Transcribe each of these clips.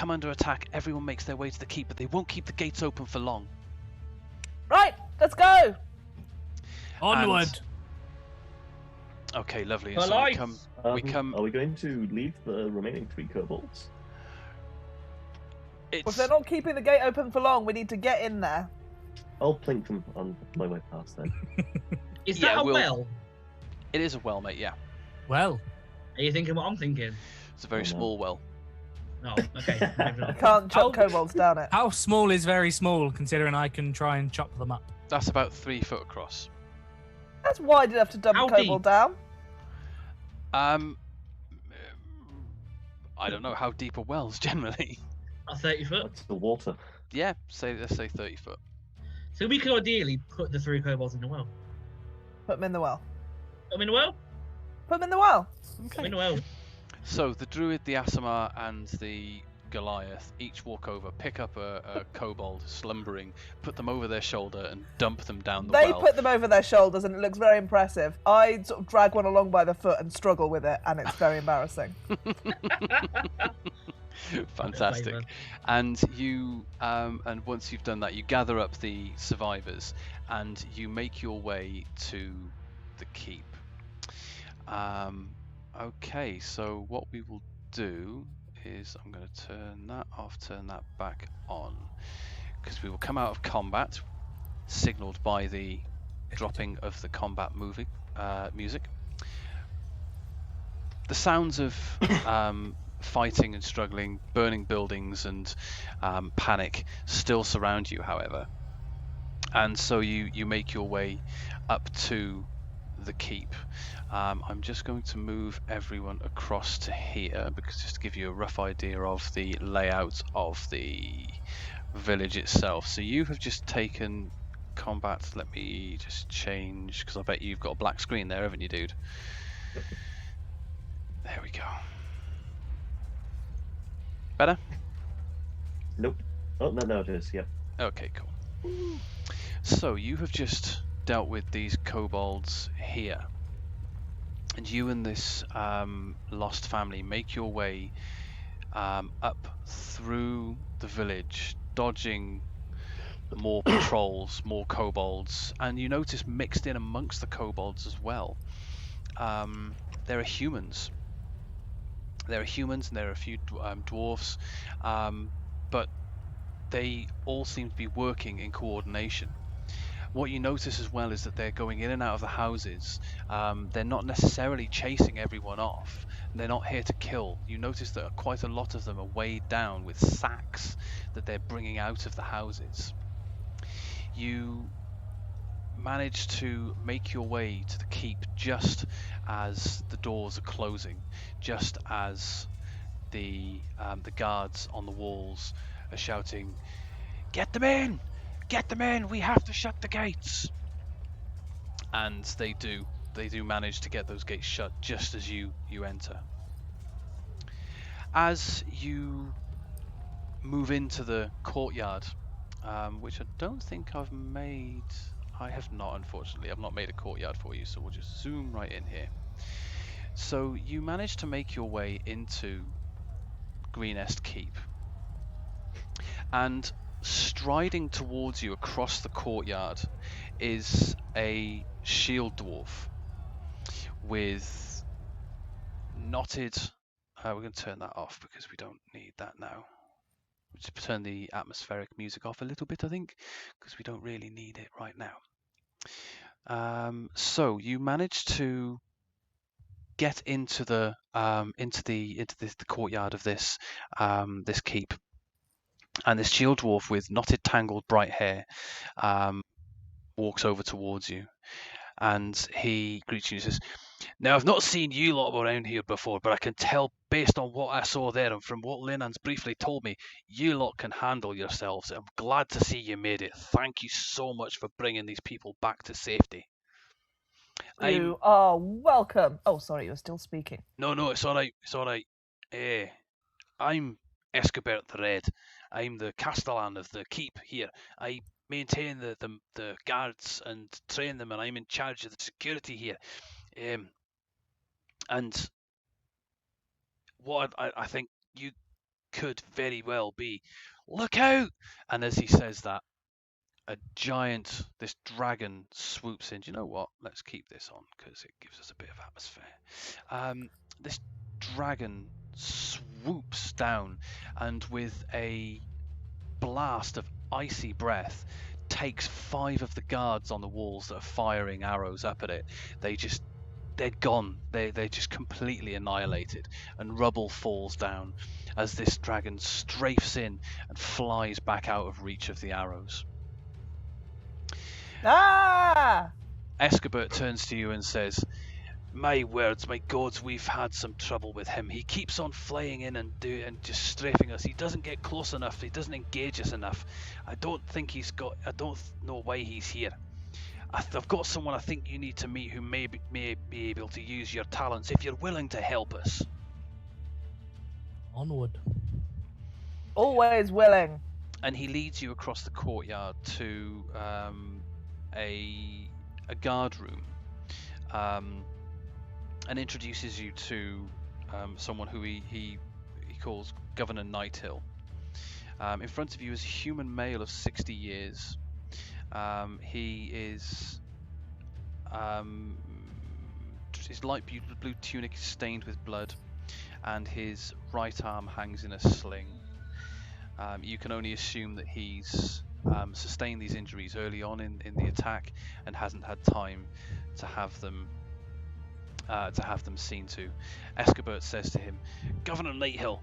come under attack, everyone makes their way to the keep, but they won't keep the gates open for long. Right, let's go. Onward. Okay, lovely. For So life. we come. Are we going to leave the remaining 3 kobolds? Well, if they're not keeping the gate open for long, we need to get in there. I'll plink them on my way past then. Is that a well? It is a well, mate. Yeah. Well, Are you thinking what I'm thinking? It's a very Oh, no. small well. Oh, okay. You can't chop kobolds down it. how small is very small, considering I can try and chop them up? That's about 3 foot across. That's wide enough to dump How a kobold deep? down. I don't know how deep are wells generally. A 30 foot. That's the water. Yeah, let's say 30 foot. So we could ideally put the 3 kobolds in the well. Put them in the well. Put them in the well? Put them in the well. Put them in the well. So the druid, the Aasimar, and the Goliath each walk over, pick up a kobold slumbering, put them over their shoulder, and dump them down the They well. put them over their shoulders and it looks very impressive. I sort of drag one along by the foot and struggle with it, and it's very embarrassing. Fantastic. Flavour. And you, and once you've done that, you gather up the survivors and you make your way to the keep. Okay, so what we will do is I'm going to turn that off, turn that back on, because we will come out of combat, signaled by the dropping of the combat music. The sounds of fighting and struggling, burning buildings and panic still surround you, however. And so you make your way up to the keep. I'm just going to move everyone across to here, because just to give you a rough idea of the layout of the village itself. So you have just taken combat. Let me just change, because I bet you've got a black screen there, haven't you, dude? There we go. Better? Nope. Oh, no, it is, yep. Okay, cool. So you have just dealt with these kobolds here, and you and this lost family make your way up through the village, dodging more patrols, more kobolds, and you notice mixed in amongst the kobolds as well, there are humans. There are humans and there are a few dwarves, but they all seem to be working in coordination. What you notice as well is that they're going in and out of the houses. They're not necessarily chasing everyone off. They're not here to kill. You notice that quite a lot of them are weighed down with sacks that they're bringing out of the houses. You manage to make your way to the keep just as the doors are closing, just as the guards on the walls are shouting, "Get them in! Get them in! We have to shut the gates!" And they do manage to get those gates shut just as you enter. As you move into the courtyard, which I don't think I've made. I have not, unfortunately. I've not made a courtyard for you, so we'll just zoom right in here. So you manage to make your way into Greenest Keep, and striding towards you across the courtyard is a shield dwarf with knotted. We're going to turn that off because we don't need that now. We'll just turn the atmospheric music off a little bit, I think, because we don't really need it right now. So you managed to get into the courtyard of this this keep, and this shield dwarf with knotted, tangled, bright hair walks over towards you, and he greets you and says, "Now, I've not seen you lot around here before, but I can tell based on what I saw there and from what Linan's briefly told me, you lot can handle yourselves. I'm glad to see you made it. Thank you so much for bringing these people back to safety." You are welcome. Oh, sorry, you're still speaking. No, it's all right. It's all right. I'm Escobert the Red. I'm the Castellan of the keep here. I maintain the guards and train them, and I'm in charge of the security here. And what I think could very well be. Look out! And as he says that, this dragon swoops in. Do you know what? Let's keep this on because it gives us a bit of atmosphere. This dragon swoops down and with a blast of icy breath takes 5 of the guards on the walls that are firing arrows up at it. They're gone. They're just completely annihilated, and rubble falls down as this dragon strafes in and flies back out of reach of the arrows. Ah! Escobert turns to you and says, "My words, my gods, we've had some trouble with him. He keeps on flying in and just strafing us. He doesn't get close enough. He doesn't engage us enough. I don't know why he's here. I've got someone I think you need to meet who may be able to use your talents if you're willing to help us." Onward. Always willing. And he leads you across the courtyard to a guard room, and introduces you to someone who he calls Governor Nighthill. In front of you is a human male of 60 years. He is his light blue tunic is stained with blood, and his right arm hangs in a sling. You can only assume that he's sustained these injuries early on in the attack and hasn't had time to have them seen to. Escobert says to him, "Governor Nighthill,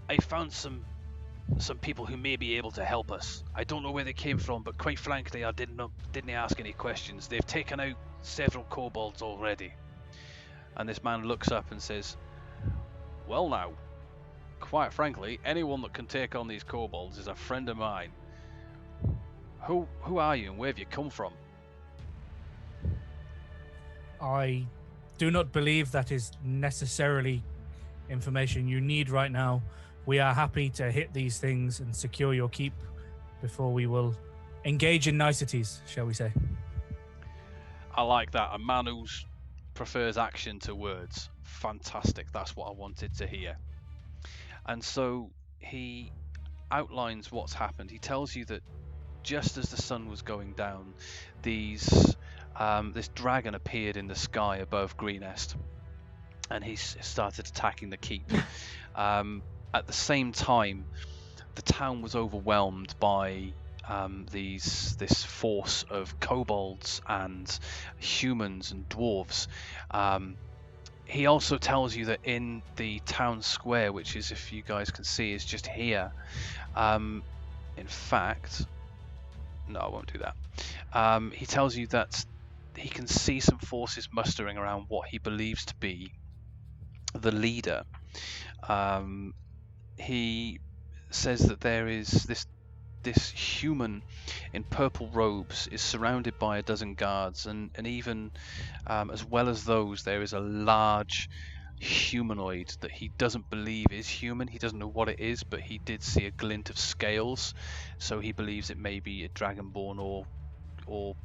I found some people who may be able to help us. I don't know where they came from, but quite frankly, I didn't ask any questions. They've taken out several kobolds already." And this man looks up and says, "Well now, quite frankly, anyone that can take on these kobolds is a friend of mine. Who are you and where have you come from?" I do not believe that is necessarily information you need right now. We are happy to hit these things and secure your keep before we will engage in niceties, shall we say. I like that. A man who prefers action to words. Fantastic. That's what I wanted to hear. And so he outlines what's happened. He tells you that just as the sun was going down, this dragon appeared in the sky above Greenest, and he started attacking the keep. At the same time, the town was overwhelmed by this force of kobolds and humans and dwarves. He also tells you that in the town square, which is, if you guys can see, is just here. In fact, no, I won't do that. He tells you that he can see some forces mustering around what he believes to be the leader. He says that there is this human in purple robes is surrounded by a dozen guards, and even as well as those, there is a large humanoid that he doesn't believe is human. He doesn't know what it is, but he did see a glint of scales, so he believes it may be a dragonborn, or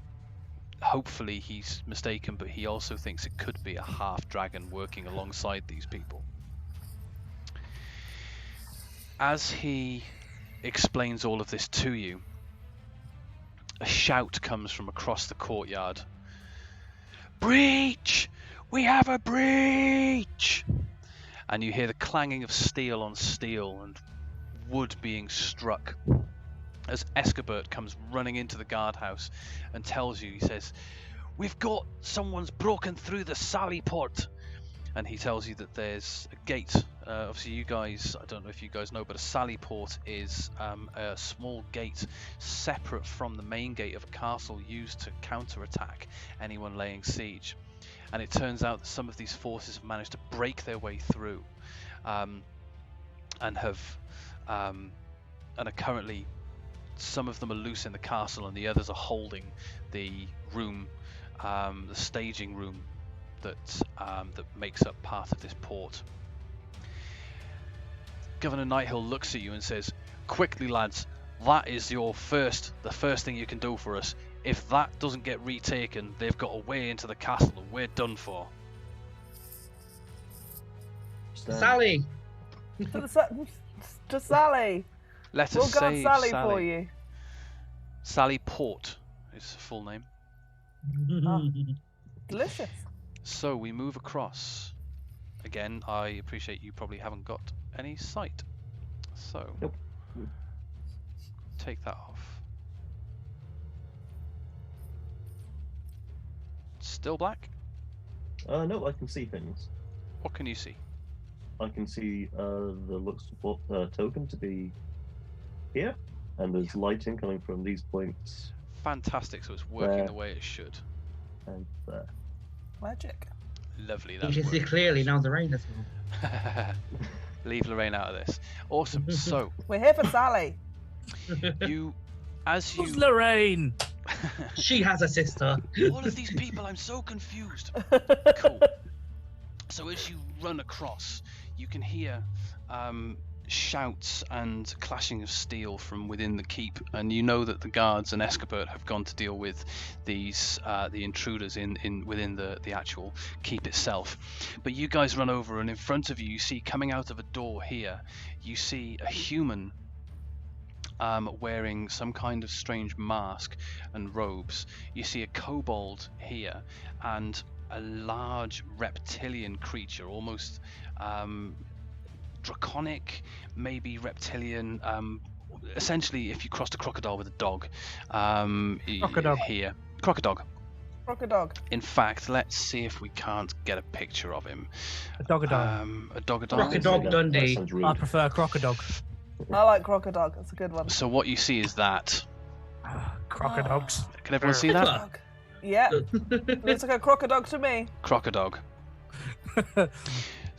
hopefully he's mistaken, but he also thinks it could be a half dragon working alongside these people. As he explains all of this to you, a shout comes from across the courtyard. "Breach! We have a breach!" And you hear the clanging of steel on steel and wood being struck as Escobert comes running into the guardhouse and tells you, he says, someone's broken through the sally port. And he tells you that there's a gate. Obviously you guys, I don't know if you guys know, but a sally port is a small gate separate from the main gate of a castle used to counterattack anyone laying siege. And it turns out that some of these forces have managed to break their way through, and are currently, some of them are loose in the castle and the others are holding the room, the staging room that makes up part of this port. Governor Nighthill looks at you and says, "Quickly, lads, that is the first thing you can do for us. If that doesn't get retaken, they've got a way into the castle and we're done for." Sally! to Sally. Let We'll us guard save Sally Sally. for you. Sally Port is her full name. Delicious. So we move across. Again, I appreciate you probably haven't got any sight. So Nope. take that off. Still black? No, I can see things. What can you see? I can see the looks of token to be here, and there's lighting coming from these points Fantastic, so it's working There. the way it should. and there. Magic. Lovely, You that's can see working. clearly now the rain as well. Leave Lorraine out of this. Awesome. So We're here for Sally. you, as Who's you, Lorraine? She has a sister. all of these people, I'm so confused. Cool. So as you run across, you can hear shouts and clashing of steel from within the keep, and you know that the guards and Escobert have gone to deal with these the intruders within the actual keep itself. But you guys run over, and in front of you, you see coming out of a door here, you see a human wearing some kind of strange mask and robes. You see a kobold here, and a large reptilian creature, almost draconic, maybe reptilian. Essentially, if you crossed a crocodile with a dog, Crocodog. here, crocodog. Crocodog. In fact, let's see if we can't get a picture of him. A dogadog. A dogadog. Crocodog That Dundee. sounds rude. I prefer crocodog. I like crocodog. That's a good one. So what you see is that. Crocodogs. Can everyone see that? Crocodog. Yeah. Looks like a crocodog to me. Crocodog.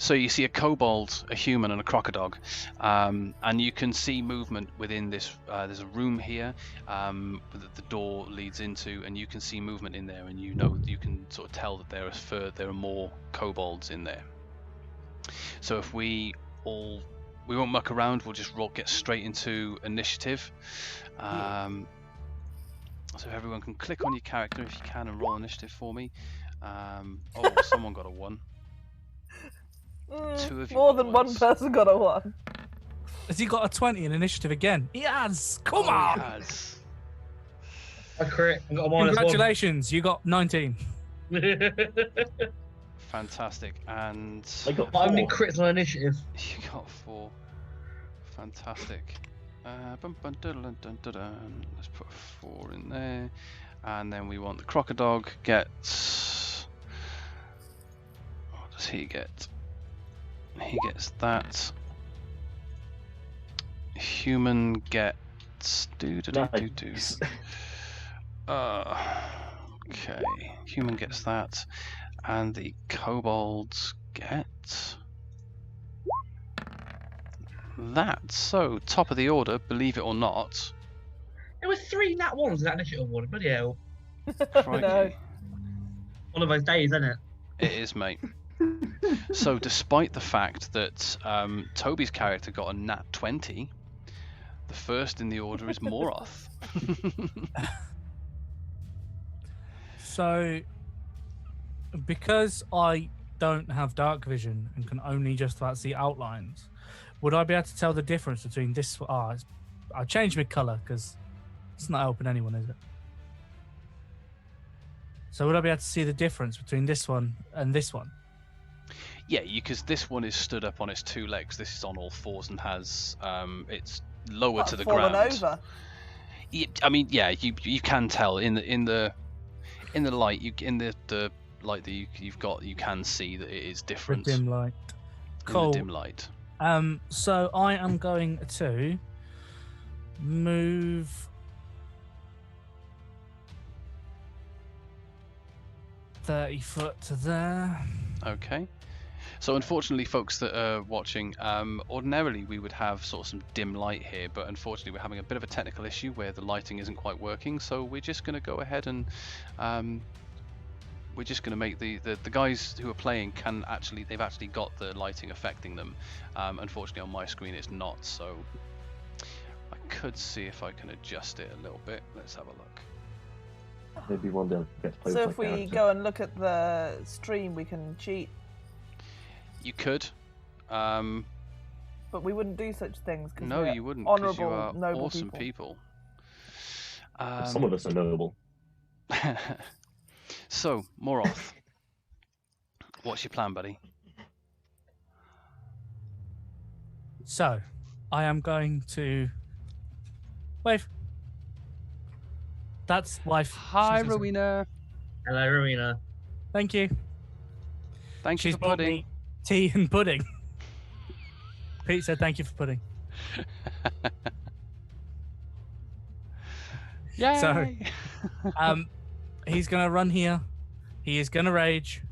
So you see a kobold, a human, and a crocodog, and you can see movement within this. There's a room here that the door leads into, and you can see movement in there, and you can sort of tell that there are more kobolds in there. So if we won't muck around, we'll just get straight into initiative. So everyone can click on your character if you can and roll initiative for me. Someone got a 1. Two of you More got than one ones. person got a 1. Has he got a 20 in initiative again? He has! Come Oh, on! he has. I crit. I got a minus Congratulations, you got 19. 1. Fantastic. And I got How many 4. crits on initiative? you got 4. Fantastic. Let's put 4 in there. And then we want the crocodog gets... What does he get? He gets that. Human gets... Nice. Okay. Human gets that. And the kobolds get... that. So, top of the order, believe it or not. There were 3 nat 1s in that initiative award. Bloody hell. Crikey. No. One of those days, isn't it? It is, mate. So, despite the fact that Toby's character got a nat 20, the first in the order is Moroth. So, because I don't have dark vision and can only just about see outlines, would I be able to tell the difference between this? I'll change my color because it's not helping anyone, is it? So would I be able to see the difference between this one and this one? Yeah, because this one is stood up on its 2 legs. This is on all 4s and has it's lower to the fallen ground. over. I mean, yeah, you can tell in the light, in the light that you've got, you can see that it is The different dim light. in Cool. the dim light. So I am going to move 30 foot to there. Okay. So unfortunately, folks that are watching, ordinarily we would have sort of some dim light here, but unfortunately we're having a bit of a technical issue where the lighting isn't quite working. So we're just going to go ahead and we're just going to make the guys who are playing they've actually got the lighting affecting them. Unfortunately on my screen it's not, so I could see if I can adjust it a little bit. Let's have a look. Maybe one day I'll get to play So with if my we character. go and look at the stream, we can cheat. You could. but we wouldn't do such things because No, we're you wouldn't, because honourable, you are noble awesome people. Some of us are noble. So, Moroth, what's your plan, buddy? So, I am going to wave. That's wife. Hi, She's listening. Rowena. Hello, Rowena. Thank you. Thank you She's for brought pudding. me tea and pudding. Pete said thank you for pudding. Yay! So, he's gonna run here. He is gonna rage,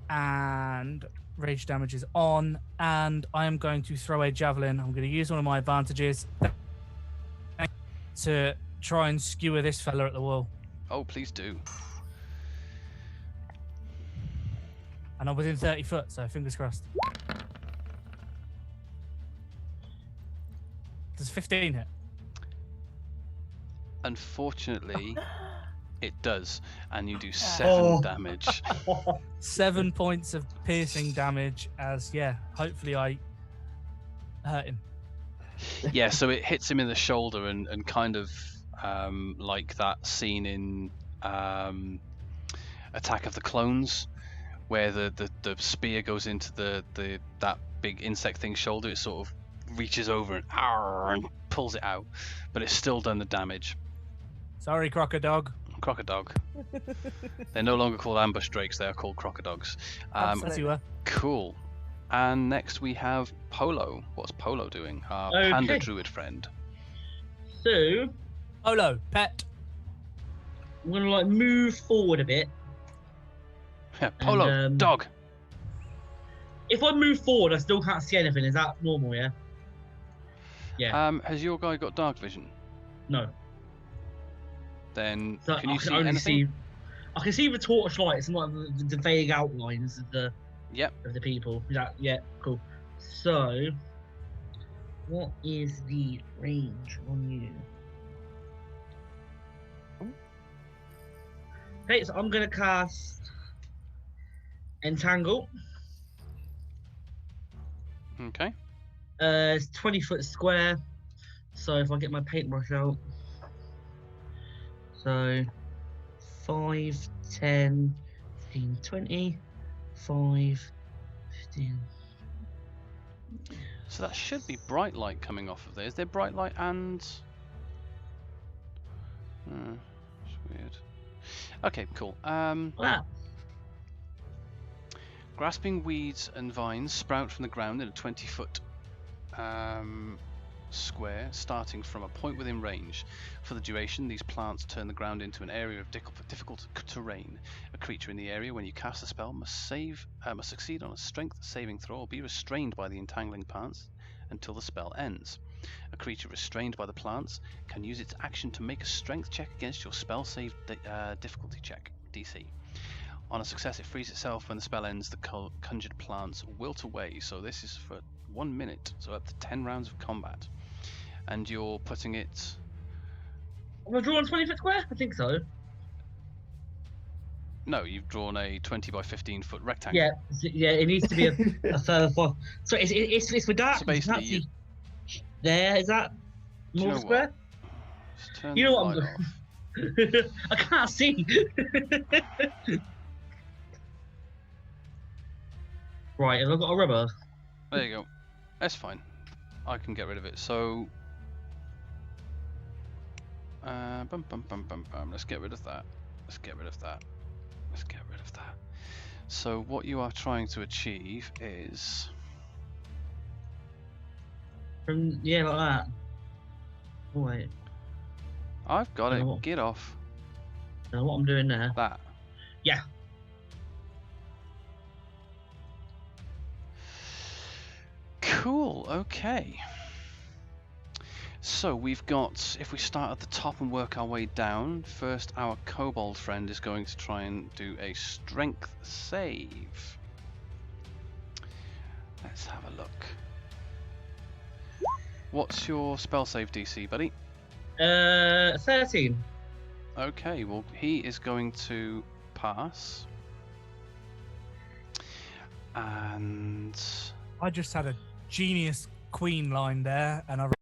and rage damage is on. And I am going to throw a javelin. I'm going to use one of my advantages to try and skewer this fella at the wall. Oh, please do. And I'm within 30 foot, so fingers crossed. Does 15 hit? Unfortunately, it does, and you do 7 damage. 7 points of piercing damage as, yeah, hopefully I hurt him. Yeah, so it hits him in the shoulder and kind of like that scene in Attack of the Clones, where the spear goes into that big insect thing's shoulder. It sort of reaches over and pulls it out, but it's still done the damage. Sorry, Crocodog. Crocodog. They're no longer called ambush drakes, they are called crocodogs. As you were. Cool. And next we have Polo. What's Polo doing? Our panda druid friend. So, Polo, pet. I'm going to like move forward a bit. Yeah, Polo, And, dog. If I move forward, I still can't see anything. Is that normal, yeah? Yeah. Has your guy got dark vision? No. Then So can I you can see only anything? I can see the torchlights and like the vague outlines of the Yep. people. Yeah, cool. So, what is the range on you? Okay, so I'm gonna cast Entangle. Okay. It's 20 foot square. So if I get my paintbrush out, so 5, 10, 15, 20, 5, 15. So that should be bright light coming off of there. Is there bright light and? It's weird. Okay, cool. Wow. Grasping weeds and vines sprout from the ground in a 20-foot square, starting from a point within range. For the duration, these plants turn the ground into an area of difficult terrain. A creature in the area, when you cast a spell, must succeed on a strength saving throw or be restrained by the entangling plants until the spell ends. A creature restrained by the plants can use its action to make a strength check against your spell save difficulty check, DC. On a success, it frees itself. When the spell ends, the conjured plants wilt away. So this is for 1 minute, so up to 10 rounds of combat. And you're putting it... Am I drawing 20 foot square? I think so. No, you've drawn a 20 by 15 foot rectangle. Yeah, it needs to be a further 4. So it's for dark. So basically, you... There, is that you more know square? Just turn You the know what I'm light doing? off. I can't see. Right, have I got a rubber? There you go. That's fine. I can get rid of it. So... Let's get rid of that. Let's get rid of that. Let's get rid of that. So what you are trying to achieve is... Yeah, like that. Oh, wait. I've got it. Oh. Get off. I don't know what I'm doing there. That. Yeah. Cool, okay. So we've got, if we start at the top and work our way down, first our kobold friend is going to try and do a strength save. Let's have a look. What's your spell save DC, buddy? 13. Okay, well he is going to pass. And... I just had a genius queen line there, and I